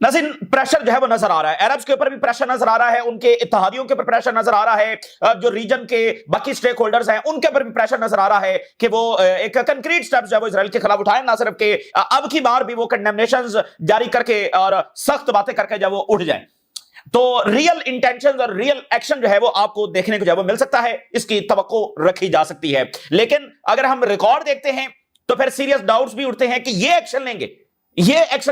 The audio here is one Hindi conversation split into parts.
नाज़रीन, प्रेशर जो है वो नजर आ रहा है, अरब्स के ऊपर भी प्रेशर नजर आ रहा है, उनके इत्तेहादियों के ऊपर प्रेशर नजर आ रहा है, जो रीजन के बाकी स्टेक होल्डर्स हैं उनके ऊपर भी प्रेशर नजर आ रहा है कि वो एक कंक्रीट स्टेप्स जो है वो इजराइल के खिलाफ उठाएं, ना सिर्फ के अब की बार भी वो कंडेमनेशंस जारी करके और सख्त बातें करके जब वो उठ जाएं, तो रियल इंटेंशन और रियल एक्शन जो है वो आपको देखने को जो है वो मिल सकता है, इसकी तवक्को रखी जा सकती है। लेकिन अगर हम रिकॉर्ड देखते हैं तो फिर सीरियस डाउट्स भी उठते हैं कि ये एक्शन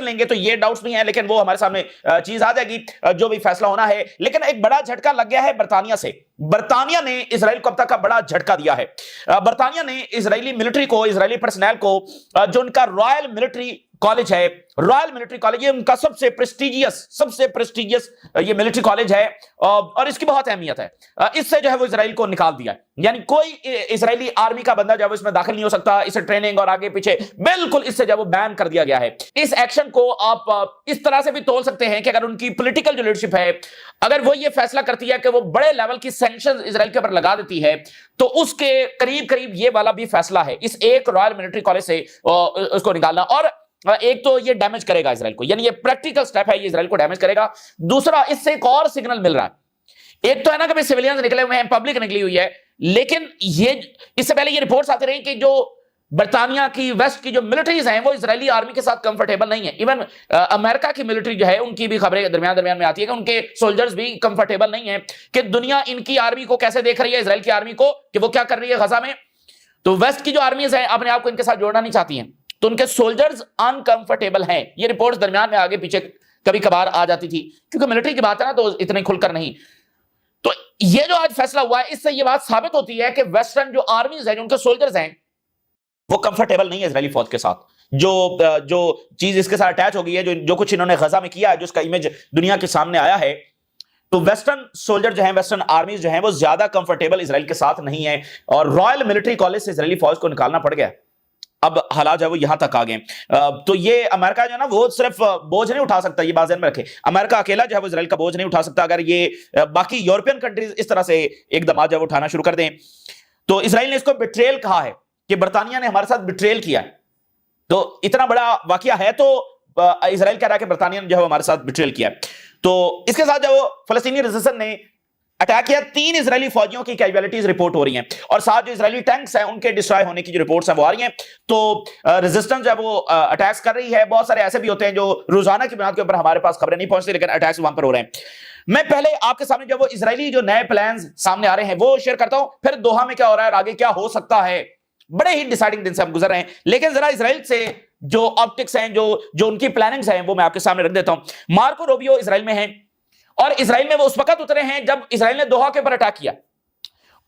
लेंगे तो ये डाउट्स भी हैं, लेकिन वो हमारे सामने चीज आ जाएगी जो भी फैसला होना है। लेकिन एक बड़ा झटका लग गया है बरतानिया से। बरतानिया ने इजराइल को अब तक का बड़ा झटका दिया है। बरतानिया ने इजरायली मिलिट्री को, इजरायली पर्सनल को, जो उनका रॉयल मिलिट्री कॉलेज है, रॉयल मिलिट्री कॉलेज, ये उनका सबसे प्रेस्टिजियस ये मिलिट्री कॉलेज है और इसकी बहुत अहमियत है। इससे जो है वो इजराइल को निकाल दिया, यानी कोई इजरायली आर्मी का बंदा जो है इसमें दाखिल नहीं हो सकता, इसे ट्रेनिंग और आगे पीछे बिल्कुल इससे जो है वो बैन कर दिया गया है। इस एक्शन को आप इस तरह से भी तोल सकते हैं कि अगर उनकी पॉलिटिकल जो लीडरशिप है, अगर वो ये फैसला करती है कि वो बड़े लेवल की सैंक्शंस इजराइल के ऊपर लगा देती है, तो उसके करीब करीब ये वाला भी फैसला है इस एक रॉयल मिलिट्री कॉलेज से उसको निकालना। और एक तो ये डैमेज करेगा इजराइल को, यानी ये प्रैक्टिकल स्टेप है, ये इजराइल को डैमेज करेगा। दूसरा, इससे एक और सिग्नल मिल रहा है। एक तो है ना कि सिविलियंस निकले हुए हैं, पब्लिक निकली हुई है, लेकिन ये इससे पहले ये रिपोर्ट्स आती रही कि जो बरतानिया की वेस्ट की जो मिलिट्रीज हैं वो इजरायली आर्मी के साथ कंफर्टेबल नहीं है। इवन अमेरिका की मिलिट्री जो है उनकी भी खबरें दरमियान में आती है कि उनके सोल्जर्स भी कंफर्टेबल नहीं है कि दुनिया इनकी आर्मी को कैसे देख रही है, इजराइल की आर्मी को, कि वो क्या कर रही है गजा में। तो वेस्ट की जो आर्मीज हैं अपने आप को इनके साथ जोड़ना नहीं चाहती हैं, तो उनके सोल्जर्स अनकंफर्टेबल हैं। ये रिपोर्ट्स दरमियान में आगे पीछे कभी कभार आ जाती थी, क्योंकि मिलिट्री की बात है ना तो इतने खुलकर नहीं। तो ये जो आज फैसला हुआ है, इससे ये बात साबित होती है कि वेस्टर्न जो आर्मीज हैं, जो उनके सोल्जर्स हैं, वो कंफर्टेबल नहीं है इजरायली फौज के साथ। जो चीज इसके साथ अटैच हो गई है, जो कुछ इन्होंने गजा में किया है, जो उसका इमेज दुनिया के सामने आया है, तो वेस्टर्न सोल्जर जो है, वेस्टर्न आर्मीज जो है वो ज्यादा कंफर्टेबल इजराइल के साथ नहीं है, और रॉयल मिलिट्री कॉलेज से इजरायली फौज को निकालना पड़ गया। अब हालात जो है वो यहां तक आ गए। तो ये अमेरिका जो है ना वो सिर्फ बोझ नहीं उठा सकता, ये बात ध्यान में रखें। अमेरिका अकेला जो है वो इजराइल का बोझ नहीं उठा सकता। अगर ये बाकी यूरोपियन कंट्रीज इस तरह से एक दबाव जो है उठाना शुरू कर दें, तो इजराइल ने इसको बिट्रेल कहा है कि बरतानिया ने हमारे साथ बिट्रेल किया है। तो इतना बड़ा वाकया है, तो इजराइल कह रहा है कि बरतानिया ने जो है हमारे साथ बिट्रेल किया है। तो इसके साथ जो फलस्तीनी रेजिस्टेंस ने अटैक किया, 3 इजरायली फौजियों की कैजुअलिटीज रिपोर्ट हो रही हैं, और 7 जो इजरायली टैंक्स हैं उनके डिस्ट्रॉय होने की जो रिपोर्ट्स हैं वो आ रही हैं। तो रेजिस्टेंस जो वो अटैक्स कर रही है। बहुत सारे ऐसे भी होते हैं जो रोजाना की बुनियाद के ऊपर हमारे पास खबरें नहीं पहुंचती, लेकिन अटैक्स वहां पर हो रहे हैं। मैं पहले आपके सामने जो वो इजरायली जो नए प्लान्स सामने आ रहे हैं वो शेयर करता हूं, फिर दोहा में क्या हो रहा है और आगे क्या हो सकता है। बड़े ही डिसाइडिंग दिन से हम गुजर रहे हैं, लेकिन जरा इजराइल से जो ऑप्टिक्स हैं, जो उनकी प्लानिंग्स हैं, वो मैं आपके सामने रख देता हूं। मार्को रूबियो इजराइल में है, और इजराइल में वो उस वक्त उतरे हैं जब इजराइल ने दोहा के ऊपर अटैक किया,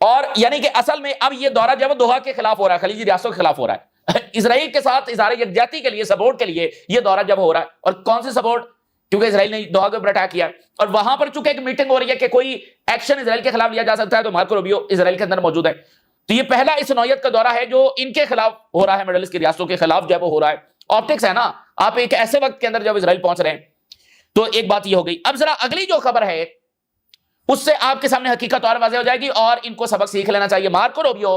और यानी कि असल में अब ये दौरा जब दोहा के खिलाफ हो रहा है, खलीजी रियासतों के खिलाफ हो रहा है, इजराइल के साथ इजहार यकजहती के लिए, सपोर्ट के लिए ये दौरा जब हो रहा है। और कौन सी सपोर्ट? क्योंकि इजराइल ने दोहा के ऊपर अटैक किया, और वहां पर चूंकि एक मीटिंग हो रही है कि कोई एक्शन इजराइल के खिलाफ लिया जा सकता है, तो मार्को रूबियो इजराइल के अंदर मौजूद है। तो ये पहला इस नौयत का दौरा है जो इनके खिलाफ हो रहा है, मिडल ईस्ट की रियासतों के खिलाफ जब हो रहा है। ऑप्टिक्स है ना, आप एक ऐसे वक्त के अंदर जब इजराइल पहुंच रहे हैं। तो एक बात ये हो गई। अब जरा अगली जो खबर है उससे आपके सामने हकीकत और वाज़ेह हो जाएगी, और इनको सबक सीख लेना चाहिए। मार्को रूबियो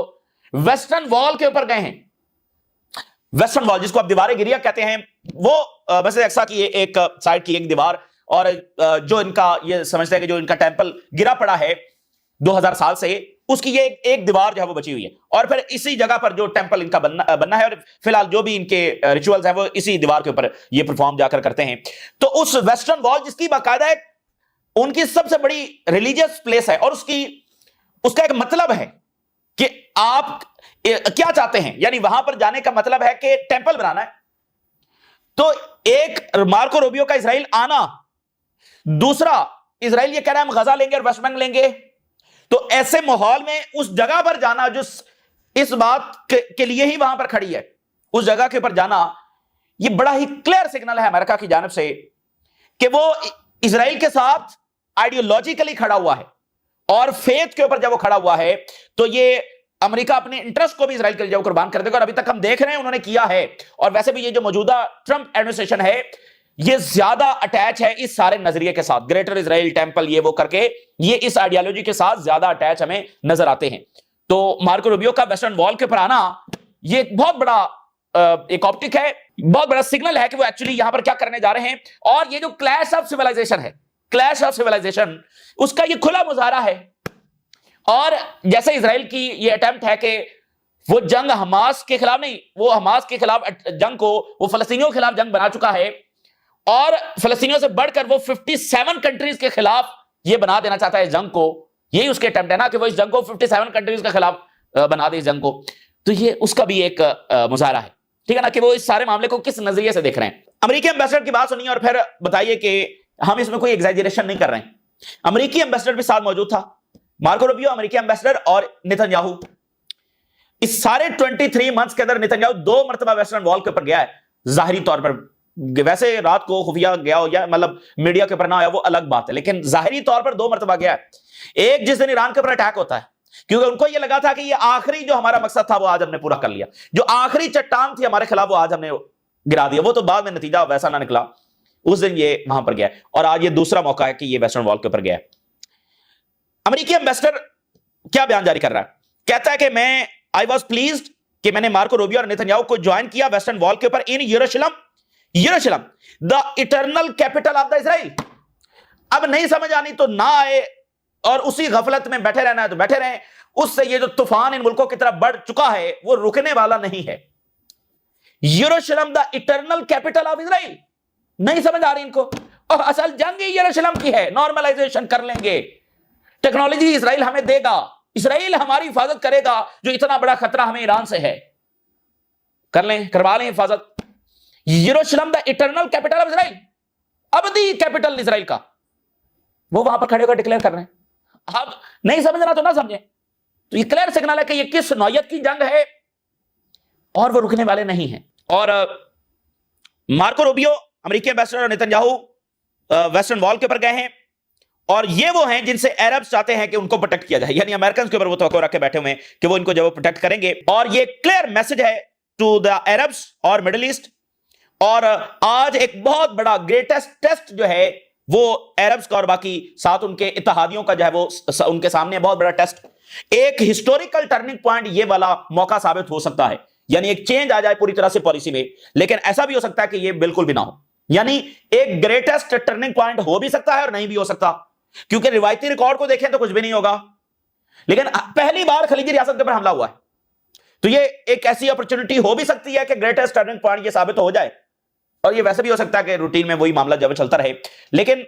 वेस्टर्न वॉल के ऊपर गए हैं। वेस्टर्न वॉल, जिसको आप दीवार गिरिया कहते हैं, वो मस्जिद अक्सा की एक साइड की एक दीवार, और जो इनका ये समझते हैं कि जो इनका टेंपल गिरा पड़ा है 2000 साल से, उसकी ये एक दीवार जो है वो बची हुई है, और फिर इसी जगह पर जो टेंपल इनका बनना है, और फिलहाल जो भी इनके रिचुअल्स हैं वो इसी दीवार के ऊपर ये परफॉर्म जाकर करते हैं। तो उस वेस्टर्न वॉल, जिसकी बाकायदा उनकी सबसे बड़ी रिलीजियस प्लेस है, और उसका एक मतलब है कि आप क्या चाहते हैं, यानी वहां पर जाने का मतलब है कि टेंपल बनाना है। तो एक मार्को रूबियो का इजराइल आना, दूसरा इजराइल ये कह रहा है हम गजा लेंगे और वेस्ट बैंक लेंगे। तो ऐसे माहौल में उस जगह पर जाना जो इस बात के लिए ही वहां पर खड़ी है, उस जगह के ऊपर जाना, यह बड़ा ही क्लियर सिग्नल है अमेरिका की जानिब से कि वो इजराइल के साथ आइडियोलॉजिकली खड़ा हुआ है, और फेथ के ऊपर जब वो खड़ा हुआ है तो ये अमेरिका अपने इंटरेस्ट को भी इजराइल के लिए कुर्बान कर देगा। और अभी तक हम देख रहे हैं उन्होंने किया है, और वैसे भी ये जो मौजूदा ट्रंप एडमिनिस्ट्रेशन है ये ज्यादा अटैच है इस सारे नजरिए के साथ, ग्रेटर इजराइल टेंपल ये वो करके, ये इस आइडियोलॉजी के साथ ज्यादा अटैच हमें नजर आते हैं। तो मार्को रूबियो का वेस्टर्न वॉल के ऊपर आना ये एक बहुत बड़ा एक ऑप्टिक है, बहुत बड़ा सिग्नल है कि वो एक्चुअली यहां पर क्या करने जा रहे हैं। और ये जो क्लैश ऑफ सिविलाइजेशन है, क्लैश ऑफ सिविलाइजेशन, उसका ये खुला मुजाहरा है। और जैसे इजराइल की ये अटेम्प्ट है कि वो जंग हमास के खिलाफ नहीं, वो हमास के खिलाफ जंग को वो फलस्तीनियों के खिलाफ जंग बना चुका है, और फलस्तीनियों से बढ़कर वो 57 कंट्रीज के खिलाफ ये बना देना चाहता है इस जंग को। यही उसके अटेम्प्ट है ना, कि वो इस जंग को 57 कंट्रीज के खिलाफ बना दे इस जंग को। तो ये उसका भी एक मुजाहरा है, ठीक है ना, कि वो इस सारे मामले को किस नजरिए से देख रहे हैं। अमेरिकी एम्बेसडर की बात सुनिए और फिर बताइए कि हम इसमें कोई एग्जैजरेशन नहीं कर रहे हैं। अमेरिकी एम्बेसडर भी साथ मौजूद था, मार्को रूबियो अमेरिकी एम्बेसडर, और नेतन्याहू। इस सारे 23 मंथ्स के अंदर नेतन्याहू 2 मरतबा वेस्टर्न वॉल के ऊपर गया है, जाहिरी तौर पर। वैसे रात को खुफिया गया हो या मतलब मीडिया के ऊपर ना आया वो अलग बात है, लेकिन जाहिरी तौर पर 2 मरतबा गया है। एक जिस दिन ईरान के ऊपर अटैक होता है, क्योंकि उनको यह लगा था कि ये आखिरी जो हमारा मकसद था वो आज हमने पूरा कर लिया, जो आखिरी चट्टान थी हमारे खिलाफ वो आज हमने गिरा दिया। वो तो बाद में नतीजा वैसा ना निकला, उस दिन ये वहां पर गया, और आज ये दूसरा मौका है कि ये वेस्टर्न वॉल के ऊपर गया। अमेरिकी एम्बेसडर क्या बयान जारी कर रहा है, कहता है कि आई वॉज प्लीज्ड कि मैंने मार्को रूबियो और नेतन्याहू को ज्वाइन किया वेस्टर्न वॉल के ऊपर इन यरूशलेम the eternal capital of the Israel. अब नहीं समझ आनी तो ना आए, और उसी गफलत में बैठे रहना है तो बैठे रहें। उससे ये जो तूफान इन मुल्कों की तरफ बढ़ चुका है वो रुकने वाला नहीं है। यरूशलेम the eternal capital of Israel, नहीं समझ आ रही इनको। और असल जंग ही यरूशलेम की है, नॉर्मलाइजेशन कर लेंगे, टेक्नोलॉजी इजराइल हमें देगा, इजराइल हमारी हिफाजत करेगा, जो इतना बड़ा खतरा हमें ईरान से है, कर लें, करवा लें हिफाजत। Jerusalem the eternal capital of Israel, अबदी कैपिटल इजराइल का, वो वहां पर खड़े होकर डिक्लेयर कर रहे हैं। अब नहीं समझना तो ना समझे, तो ये क्लियर सिग्नल है कि ये किस नौयत की जंग है और वो रुकने वाले नहीं हैं। और मार्को रूबियो अमेरिकी एम्बेसडर और नेतन्याहू वेस्टर्न वॉल के ऊपर गए हैं, और ये वो हैं जिनसे अरब्स चाहते हैं कि उनको प्रोटेक्ट किया जाए, यानी अमेरिकन के ऊपर वो तवक्को रख के बैठे हुए हैं कि वो इनको जब वो प्रोटेक्ट करेंगे। और ये क्लियर मैसेज है टू द अरब्स और मिडिल ईस्ट। और आज एक बहुत बड़ा ग्रेटेस्ट टेस्ट जो है वो अरब्स का और बाकी साथ उनके इत्तेहादियों का जो है वो उनके सामने बहुत बड़ा टेस्ट, एक हिस्टोरिकल टर्निंग पॉइंट ये वाला मौका साबित हो सकता है। यानी एक चेंज आ जाए पूरी तरह से पॉलिसी में, लेकिन ऐसा भी हो सकता है कि ये बिल्कुल भी ना हो। यानी एक ग्रेटेस्ट टर्निंग पॉइंट हो भी सकता है और नहीं भी हो सकता, क्योंकि रिवायती रिकॉर्ड को देखें तो कुछ भी नहीं होगा, लेकिन पहली बार खलीजी रियासत के ऊपर हमला हुआ है, तो ये एक ऐसी अपॉर्चुनिटी हो भी सकती है कि ग्रेटेस्ट टर्निंग पॉइंट ये साबित हो जाए। और ये वैसे भी हो सकता है कि रूटीन में वही मामला जब चलता रहे, लेकिन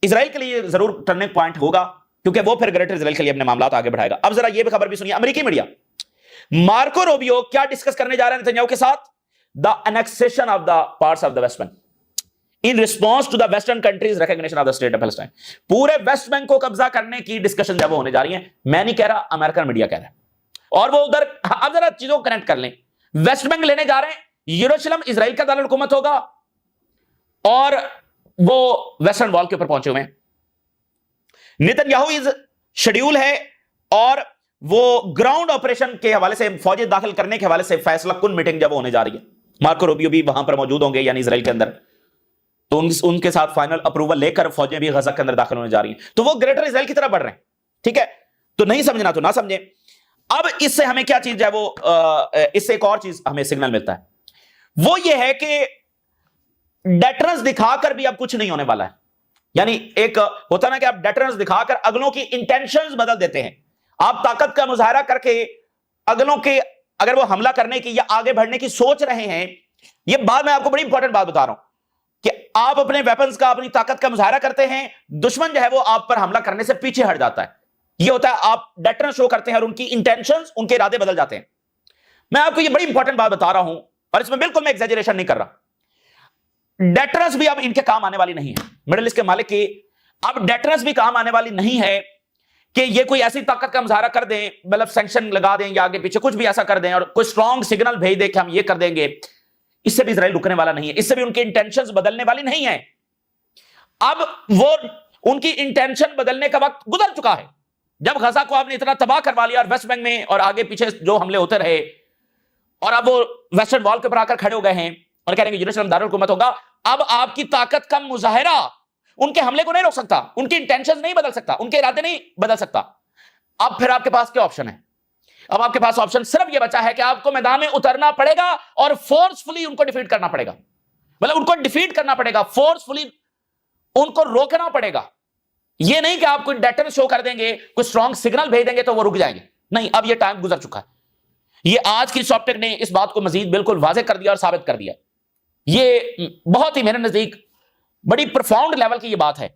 इजराइल के लिए जरूर टर्निंग पॉइंट होगा, क्योंकि वो फिर ग्रेटर इजराइल के लिए अपने मामला आगे बढ़ाएगा। अब जरा ये भी खबर भी सुनिए, अमेरिकी मीडिया, मार्को रूबियो क्या डिस्कस करने जा रहे हैं नेतन्याहू के साथ, the annexation of the parts of the West Bank in response to the western countries recognition of the state of Palestine. पूरे वेस्ट बैंक को कब्जा करने की डिस्कशन जब होने जा रही है, मैं नहीं कह रहा, अमेरिकन मीडिया कह रहा है। और वो उधर, अब जरा चीजों को कनेक्ट कर लें, वेस्ट बैंक लेने जा रहे हैं, यरूशलेम इजराइल का दारुल हुकूमत होगा, और वो वेस्टर्न वॉल के ऊपर पहुंचे हुए हैं। नेतन्याहू इज शेड्यूल है, और वो ग्राउंड ऑपरेशन के हवाले से, फौजी दाखिल करने के हवाले से फैसला कुन मीटिंग जब होने जा रही है, मार्को रूबियो भी वहां पर मौजूद होंगे, यानी इजराइल के अंदर, तो उनके साथ फाइनल अप्रूवल लेकर फौजें भी गजा के अंदर दाखिल होने जा रही हैं, तो वो ग्रेटर इजराइल की तरफ बढ़ रहे हैं। ठीक है, तो नहीं समझना तो ना समझे। अब इससे हमें क्या चीज है वो, इससे एक और चीज हमें सिग्नल मिलता है, वो ये है कि डेटरेंस दिखाकर भी अब कुछ नहीं होने वाला है। यानी एक होता ना कि आप डेटरेंस दिखाकर अगलों की इंटेंशंस बदल देते हैं, आप ताकत का मुजाहरा करके अगलों के, अगर वो हमला करने की या आगे बढ़ने की सोच रहे हैं, ये बात मैं आपको बड़ी इंपॉर्टेंट बात बता रहा हूं कि आप अपने वेपन्स का, अपनी ताकत का मुजाहरा करते हैं, दुश्मन जो है वो आप पर हमला करने से पीछे हट जाता है। ये होता है, आप डेटरेंस शो करते हैं और उनकी इंटेंशंस, उनके इरादे बदल जाते हैं। मैं आपको ये बड़ी इंपॉर्टेंट बात बता रहा हूं, और इसमें बिल्कुल मैं एग्जैजरेशन नहीं कर रहा। डेटरेंस भी अब इनके काम आने वाली नहीं है, मिडिल ईस्ट के मालिक की अब डेटरेंस भी काम आने वाली नहीं है कि ये कोई ऐसी ताकत का मुजाहरा कर दें, मतलब सैंक्शन लगा दें या आगे पीछे कुछ भी ऐसा कर दें और कोई स्ट्रॉन्ग सिग्नल भेज दे कि हम ये कर देंगे। इससे भी इजराइल रुकने वाला नहीं है, इससे भी उनकी इंटेंशंस बदलने वाली नहीं है। अब वो उनकी इंटेंशन बदलने का वक्त गुजर चुका है। जब गजा को आपने इतना तबाह करवा लिया और वेस्ट बैंक में और आगे पीछे जो हमले होते रहे, और अब वो वेस्टर्न वॉल के ऊपर आकर खड़े हो गए हैं और कह रहे हैं यरूशलेम दारुल हुकूमत होगा। अब आपकी ताकत का मुजाहिरा उनके हमले को नहीं रोक सकता, उनकी इंटेंशंस नहीं बदल सकता, उनके इरादे नहीं बदल सकता। अब फिर आपके पास क्या ऑप्शन है? अब आपके पास ऑप्शन सिर्फ यह बचा है कि आपको मैदान में उतरना पड़ेगा और फोर्सफुली उनको डिफीट करना पड़ेगा, मतलब उनको डिफीट करना पड़ेगा, फोर्सफुली उनको रोकना पड़ेगा। यह नहीं कि आप कोई डेटर शो कर देंगे, कोई स्ट्रॉन्ग सिग्नल भेज देंगे तो वो रुक जाएंगे, नहीं, अब यह टाइम गुजर चुका है। यह आज की सॉफ्टटेक ने इस बात को मजीद बिल्कुल वाज़ेह कर दिया और साबित कर दिया। यह बहुत ही मेरे नजदीक बड़ी प्रोफाउंड लेवल की यह बात है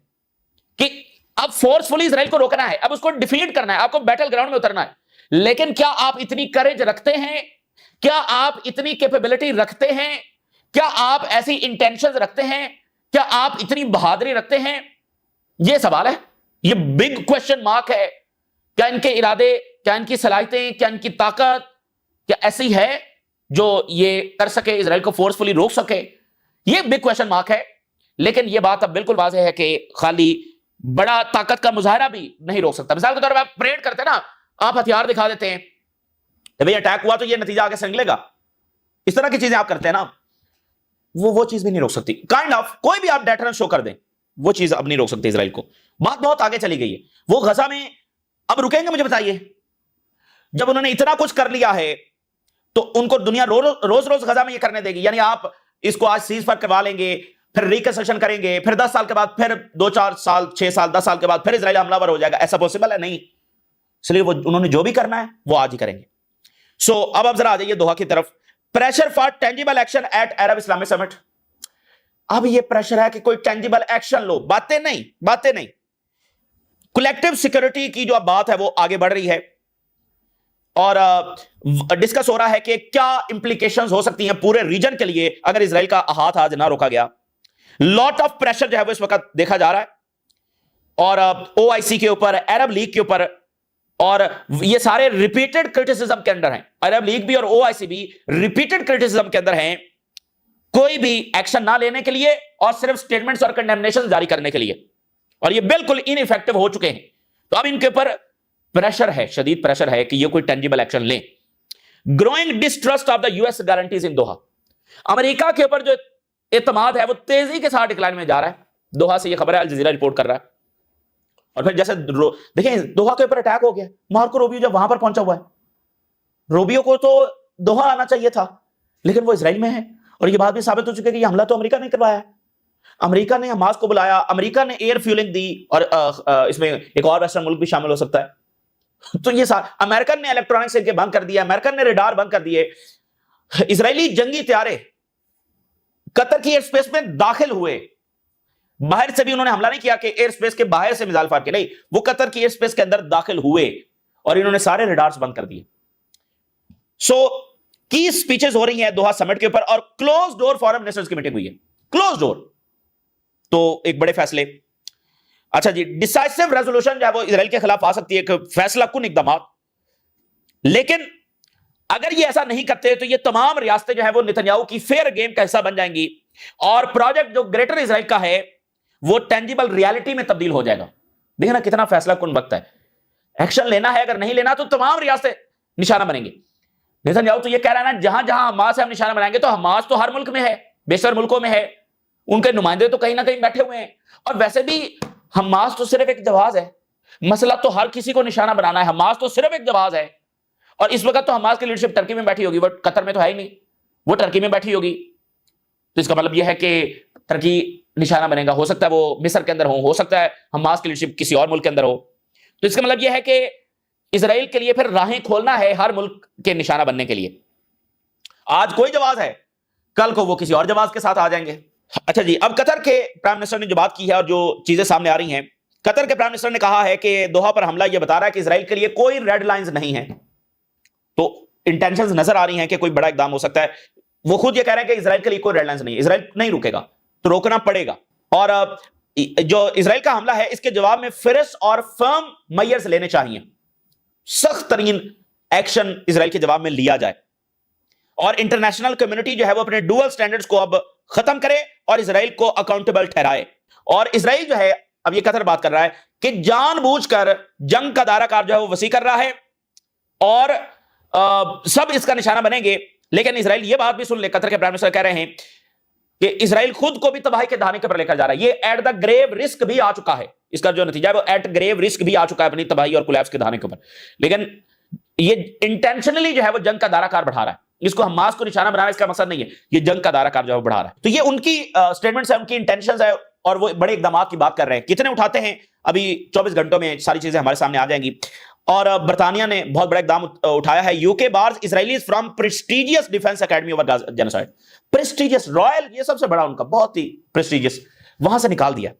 कि अब फोर्सफुली इजराइल को रोकना है, अब उसको डिफीट करना है, आपको बैटल ग्राउंड में उतरना है। लेकिन क्या आप इतनी करेज रखते हैं? क्या आप इतनी कैपेबिलिटी रखते हैं? क्या आप ऐसी इंटेंशंस रखते हैं? क्या आप इतनी बहादुरी रखते हैं? यह सवाल है, यह बिग क्वेश्चन मार्क है। क्या इनके इरादे, क्या इनकी सलाहियतें, क्या इनकी ताकत क्या ऐसी है जो ये कर सके, इजराइल को फोर्सफुली रोक सके? यह बिग क्वेश्चन मार्क है। लेकिन यह बात अब बिल्कुल वाज़ेह है कि खाली बड़ा ताकत का मुजाहरा भी नहीं रोक सकता। मिसाल के तौर पर आप परेड करते हैं ना, आप हथियार दिखा देते हैं, भाई अटैक हुआ तो ये नतीजा आगे से निकलेगा, इस तरह की चीजें आप करते हैं ना, वो चीज भी नहीं रोक सकती। काइंड ऑफ कोई भी आप डेटरेंस शो कर दें, वो चीज अब नहीं रोक सकती इजराइल को। बात बहुत आगे चली गई है। वो गजा में अब रुकेंगे? मुझे बताइए, जब उन्होंने इतना कुछ कर लिया है तो उनको दुनिया रोज रोज गजा में ये करने देगी? यानी आप इसको आज सीज फायर करवा लेंगे, फिर रिकंस्ट्रक्शन करेंगे, फिर 10 साल के बाद, फिर 2-4 साल, 6 साल, 10 साल के बाद फिर इजराइल हमलावर हो जाएगा? ऐसा पॉसिबल है? नहीं। इसलिए वो उन्होंने जो भी करना है वो आज ही करेंगे। सो अब आप जरा आ जाइए दोहा की तरफ। Pressure for tangible action at Arab Islamic summit. अब ये प्रेशर है कि कोई टेंजिबल एक्शन लो, बातें नहीं, बातें नहीं। कलेक्टिव सिक्योरिटी की जो बात है वो आगे बढ़ रही है और डिस्कस हो रहा है कि क्या इंप्लीकेशंस हो सकती हैं पूरे रीजन के लिए अगर इजराइल का हाथ आज ना रोका गया। लॉट ऑफ प्रेशर जो है वो इस वक्त देखा जा रहा है और ओआईसी के ऊपर, अरब लीग के ऊपर, और ये सारे रिपीटेड क्रिटिसिज्म के अंदर हैं। अरब लीग भी और ओआईसी भी रिपीटेड क्रिटिसिज्म के अंदर हैं, कोई भी एक्शन ना लेने के लिए और सिर्फ स्टेटमेंट्स और कंडेमनेशन जारी करने के लिए, और ये बिल्कुल इनइफेक्टिव हो चुके हैं। तो अब इनके ऊपर प्रेशर है, शदीद प्रेशर है कि ये कोई टेंजिबल एक्शन ले। Growing distrust of the US guarantees in Doha. America के ऊपर जो एतमाद है वो तेजी के साथ डिक्लाइन में जा रहा है। दोहा से ये खबर है, अल जजीरा रिपोर्ट कर रहा है। और फिर जैसे देखें, दोहा के ऊपर अटैक हो गया, मार्को रूबियो जब वहां पर पहुंचा हुआ है, रूबियो को तो दोहा आना चाहिए था, लेकिन वो इजराइल में है और ये बात भी साबित हो चुकी है कि हमला तो अमेरिका ने करवाया है। अमेरिका ने हमास को बुलाया, अमेरिका ने एयर फ्यूलिंग दी, और इसमें एक और वेस्टर्न मुल्क भी शामिल हो सकता है। तो ये अमेरिकन ने इलेक्ट्रॉनिक्स इनके बंद कर दिया, अमेरिकन ने रेडार बंद कर दिए। इजरायली जंगी त्यारे कतर की एयर स्पेस में दाखिल हुए, बाहर से भी उन्होंने हमला नहीं किया कि एयर स्पेस के बाहर से मिसाइल फायर के, नहीं, वो कतर की एयर स्पेस के अंदर दाखिल हुए और इन्होंने सारे रेडार्स बंद कर दिए। सो की स्पीचेस हो रही हैं दोहा समिट के ऊपर और क्लोज डोर फॉरेन मिनिस्टर्स की मीटिंग हुई है, क्लोज डोर। तो एक बड़े फैसले, अच्छा जी, डिसाइसिव रेजोल्यूशन जो है वो इजराइल के खिलाफ आ सकती है, एक फैसला कुन इकदाम। लेकिन अगर ये ऐसा नहीं करते तो ये तमाम रियासतें जो है वो नेतन्याहू की फेयर गेम का हिस्सा बन जाएंगी और प्रोजेक्ट जो ग्रेटर इजराइल का है वो टेंजिबल रियलिटी में तब्दील हो जाएगा। देखना कितना फैसला कुन वक्त है। एक्शन लेना है, अगर नहीं लेना तो तमाम रियासतें निशाना बनेंगी। नेतन्याहू तो ये कह रहा है ना, जहां जहां हमास है हम निशाना बनाएंगे, तो हमास तो हर मुल्क में है, बेशतर मुल्कों में है, उनके नुमाइंदे तो कहीं ना कहीं बैठे हुए हैं। और वैसे भी हमास तो सिर्फ एक जवाब है, मसला तो हर किसी को निशाना बनाना है। हमास तो सिर्फ एक जवाब है और इस वक्त तो हमास की लीडरशिप टर्की में बैठी होगी, वो कतर में तो है ही नहीं, वो टर्की में बैठी होगी। तो इसका मतलब यह है कि टर्की निशाना बनेगा। हो सकता है वो मिस्र के अंदर हो सकता है हमास की लीडरशिप किसी और मुल्क के अंदर हो। तो इसका मतलब यह है कि इजराइल के लिए फिर राहें खोलना है हर मुल्क के निशाना बनने के लिए। आज कोई जवाब है, कल को वो किसी और जवाब के साथ आ जाएंगे। अच्छा जी, अब कतर के प्राइम मिनिस्टर ने जो बात की है और जो चीजें सामने आ रही हैं, कतर के प्राइम मिनिस्टर ने कहा है कि दोहा पर हमला यह बता रहा है कि इजराइल के लिए कोई रेड लाइंस नहीं है। तो इंटेंशंस नजर आ रही हैं कि कोई बड़ा इकदाम हो सकता है। वो खुद ये कह रहे हैं कि इजराइल के लिए कोई रेड लाइंस नहीं है, इजराइल नहीं रुकेगा, तो रोकना पड़ेगा। और जो इजराइल का हमला है इसके जवाब में फिरस और फर्म मेजर्स लेने चाहिए, सख्त तरीन एक्शन इजराइल के जवाब में लिया जाए और इंटरनेशनल कम्युनिटी जो है वो अपने डुअल स्टैंडर्ड्स को अब खत्म करे और इजराइल को अकाउंटेबल ठहराए। और इजराइल जो है, अब ये कतर बात कर रहा है कि जानबूझकर जंग का दायराकार जो है वो वसी कर रहा है और सब इसका निशाना बनेंगे। लेकिन इजराइल ये बात भी सुन ले, कतर के प्राइम मिनिस्टर कह रहे हैं कि इजराइल खुद को भी तबाही के दाने के पर लेकर जा रहा है। ये एट द ग्रेव रिस्क भी आ चुका है, इसका जो नतीजा है वो एट ग्रेव रिस्क भी आ चुका है अपनी तबाही और कोलैप्स के दाने के ऊपर। लेकिन ये इंटेंशनली जो है वो जंग का दायराकार बढ़ा रहा है। इसको हमास को निशाना बनाना इसका मकसद नहीं है, ये जंग का दायराकार जो है वो बढ़ा रहा है। तो ये उनकी स्टेटमेंट्स है, उनकी इंटेंशंस है, और वो बड़े इकदाम की बात कर रहे हैं। कितने उठाते हैं अभी 24 घंटों में सारी चीजें हमारे सामने आ जाएंगी। और बर्तानिया ने बहुत बड़ा इकदाम उठाया है। UK bars Israelis from prestigious defence academy over genocide. Prestigious, royal, ये सबसे बड़ा उनका, बहुत ही प्रेस्टिजियस, वहां से निकाल दिया।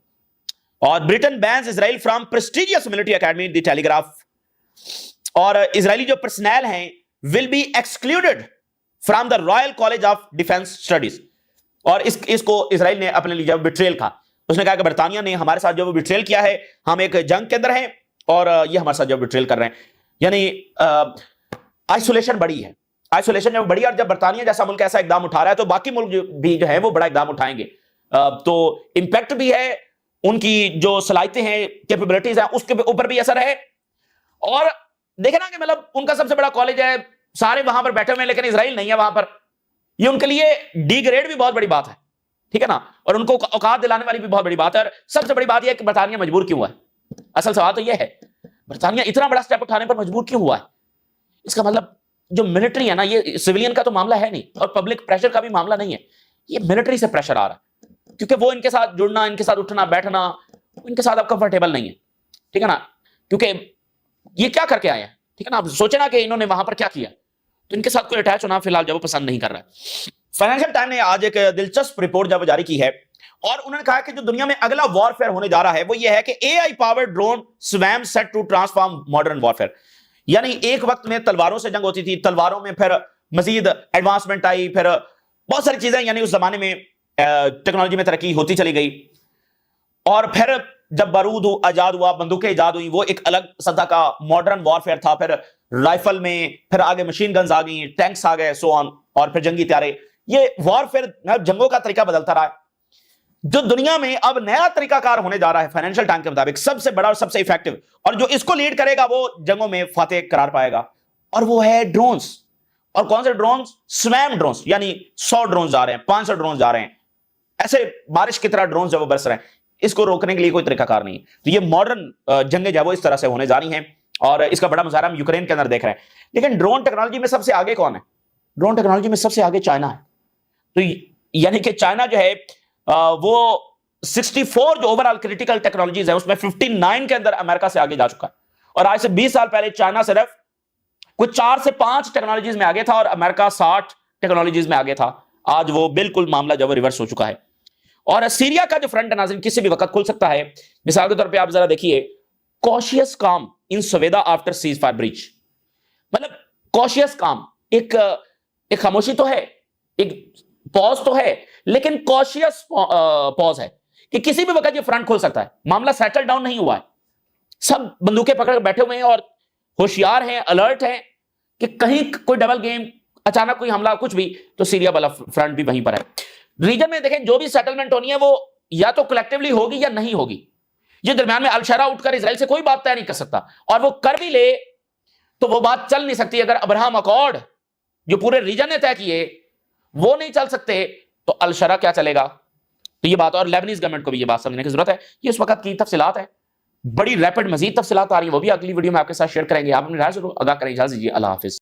और Britain bans Israel from prestigious military academy the telegraph. और इजरायली जो पर्सनल हैं will be excluded from the royal college of defence studies. और इसको इजराइल ने अपने लिए जब बिट्रेल का, उसने कहा कि बर्तानिया ने हमारे साथ जो बिट्रेल किया है, हम एक जंग के अंदर हैं और ये हमारे साथ जो बिट्रेल कर रहे हैं, यानी आइसोलेशन बड़ी है। आइसोलेशन जब बड़ी, और जब बर्तानिया जैसा मुल्क ऐसा इकदाम उठा रहा है तो बाकी मुल्क भी जो है वो बड़ा इकदाम उठाएंगे। तो इंपैक्ट भी है, उनकी जो सलाहियतें हैं, कैपेबिलिटीज हैं, उसके ऊपर भी असर है। और देखे ना कि मतलब उनका सबसे बड़ा कॉलेज है, सारे वहां पर बैठे हुए हैं, लेकिन इजराइल नहीं है वहां पर। ये उनके लिए डिग्रेड भी बहुत बड़ी बात है, ठीक है ना, और उनको औकात दिलाने वाली भी बहुत बड़ी बात है। और सबसे बड़ी बात यह है कि बर्तानिया मजबूर क्यों हुआ है। असल सवाल तो यह है, बर्तानिया इतना बड़ा स्टेप उठाने पर मजबूर क्यों हुआ है। इसका मतलब जो मिलिट्री है ना, ये सिविलियन का तो मामला है नहीं, और पब्लिक प्रेशर का भी मामला नहीं है, ये मिलिट्री से प्रेशर आ रहा है, क्योंकि वो इनके साथ जुड़ना, इनके साथ उठना बैठना, इनके साथ अब कंफर्टेबल नहीं है, ठीक है ना, क्योंकि ये क्या करके आए हैं, ठीक है ना। आप सोचे ना कि इन्होंने वहां पर क्या किया, तो इनके साथ कोई अटैच होना फिलहाल जब वो पसंद नहीं कर रहा है। फाइनेंशियल टाइम ने आज एक दिलचस्प रिपोर्ट जब जारी की है, और उन्होंने कहा कि जो दुनिया में अगला वॉरफेयर होने जा रहा है वो ये है कि AI powered drone swarm set to transform modern warfare. यानी एक वक्त में तलवारों से जंग होती थी, तलवारों में फिर मजीद एडवांसमेंट आई, फिर बहुत सारी चीजें, यानी उस जमाने में टेक्नोलॉजी में तरक्की होती चली गई। और फिर जब बारूद आजाद हुआ, बंदूकें इजाद हुई, वो एक अलग सतह का मॉडर्न वॉरफेयर था। फिर राइफल में, फिर आगे मशीन गन्स आ गई, टैंक्स आ गए, सो ऑन, और फिर जंगी त्यारे। ये वॉरफेयर, जंगों का तरीका बदलता रहा है। जो दुनिया में अब नया तरीकाकार होने जा रहा है फाइनेंशियल टाइम के मुताबिक, सबसे बड़ा और सबसे इफेक्टिव, और जो इसको लीड करेगा वो जंगों में फातेह करार पाएगा, और वो है ड्रोन्स। और कौन से ड्रोन्स? स्वैम ड्रोन्स, यानी 100 ड्रोन जा रहे हैं, 500 ड्रोन जा रहे हैं, ऐसे बारिश की तरह ड्रोन जो वो बरस रहे हैं। इसको रोकने के लिए कोई तरीकाकार नहीं है। तो ये मॉडर्न जंगें जो वो इस तरह से होने जा रही हैं, और इसका बड़ा मुजाहरा हम यूक्रेन के अंदर देख रहे हैं। लेकिन ड्रोन टेक्नोलॉजी में सबसे आगे कौन है? ड्रोन टेक्नोलॉजी में सबसे आगे चाइना है। तो यानी कि चाइना जो है वो 64 जो ओवरऑल क्रिटिकल टेक्नोलॉजीज है उसमें 59 के अंदर अमेरिका से आगे जा चुका है। और आज से 20 साल पहले चाइना सिर्फ कुछ 4 से 5 टेक्नोलॉजीज में आगे था, और अमेरिका 60 टेक्नोलॉजीज में आगे था। आज वो बिल्कुल मामला जो रिवर्स हो चुका है। और सीरिया का जो फ्रंट है नाज़रीन, किसी भी वक्त खुल सकता है। मिसाल के तौर पे आप जरा देखिए, कॉशियस काम इन सवेदा आफ्टर सीज फायर ब्रीच। मतलब कॉशियस काम, एक खामोशी तो है, एक पॉज तो है, लेकिन कॉशियस पॉज है कि किसी भी वक्त ये फ्रंट खुल सकता है। मामला सेटल डाउन नहीं हुआ है, सब बंदूकें पकड़ बैठे हुए हैं और होशियार हैं, अलर्ट हैं कि कहीं कोई डबल गेम, अचानक कोई हमला, कुछ भी, तो सीरिया वाला फ्रंट भी वहीं पर है। रीजन में देखें, जो भी सेटलमेंट होनी है वो या तो कलेक्टिवली होगी या नहीं होगी। ये दरमियान में अल-शरा उठकर इजराइल से कोई बात तय नहीं कर सकता, और वो कर भी ले तो वो बात चल नहीं सकती। अगर अब्राहम अकॉर्ड जो पूरे रीजन ने तय किए वो नहीं चल सकते, तो अल-शरा क्या चलेगा? तो ये बात, और लेबनीज गवर्नमेंट को भी ये बात समझने की जरूरत है। ये इस वक्त की तफसीलात है, बड़ी रैपिड मजीद तफसीलात आ रही है, वो भी अगली वीडियो में आपके साथ शेयर करेंगे। आप अपनी राय जरूर आगाह करें। इजाज़त दीजिए, अल्लाह हाफिज।